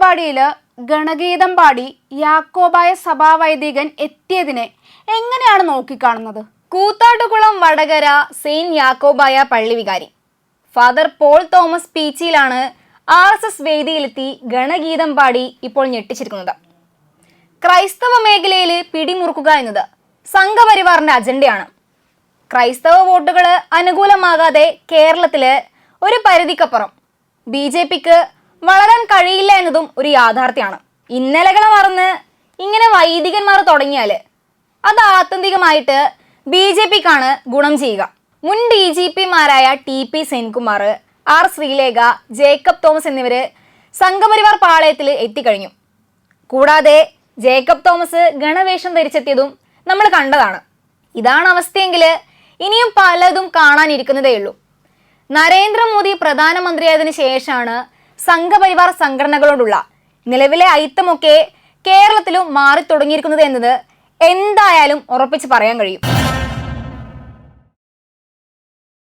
മാനന്തവാടിയില് ഗണഗീതം പാടി യാക്കോബായ സഭാവൈദികൻ എത്തിയതിനെ എങ്ങനെയാണ് നോക്കിക്കാണുന്നത്? കൂത്താട്ടുകുളം വടകര സെയിന്റ് യാക്കോബായ പള്ളി വികാരി ഫാദർ പോൾ തോമസ് പീച്ചിയിലാണ് RSS വേദിയിലെത്തി ഗണഗീതം പാടി ഇപ്പോൾ ഞെട്ടിച്ചിരിക്കുന്നത്. ക്രൈസ്തവ മേഖലയിൽ പിടിമുറുക്കുക എന്നത് സംഘപരിവാറിന്റെ അജണ്ടയാണ്. ക്രൈസ്തവ വോട്ടുകൾ അനുകൂലമാകാതെ കേരളത്തില് ഒരു പരിധിക്കപ്പുറം BJPക്ക് വളരാൻ കഴിയില്ല എന്നതും ഒരു യാഥാർത്ഥ്യമാണ്. ഇന്നലകളെ മറന്ന് ഇങ്ങനെ വൈദികന്മാർ തുടങ്ങിയാല് അത് ആത്യന്തികമായിട്ട് BJPക്കാണ് ഗുണം ചെയ്യുക. മുൻ DGPമാരായ TP Senkumar, R Sreelekha, Jacob Thomas എന്നിവര് സംഘപരിവാർ പാളയത്തിൽ എത്തിക്കഴിഞ്ഞു. കൂടാതെ ജേക്കബ് തോമസ് ഗണവേഷം ധരിച്ചെത്തിയതും നമ്മൾ കണ്ടതാണ്. ഇതാണ് അവസ്ഥയെങ്കിൽ ഇനിയും പലതും കാണാനിരിക്കുന്നതേയുള്ളൂ. നരേന്ദ്രമോദി പ്രധാനമന്ത്രിയായതിനു ശേഷമാണ് സംഘപരിവാർ സംഘടനകളോടുള്ള നിലവിലെ അയിത്തമൊക്കെ കേരളത്തിലും മാറി തുടങ്ങിയിരിക്കുന്നത് എന്നത് എന്തായാലും ഉറപ്പിച്ച് പറയാൻ കഴിയും.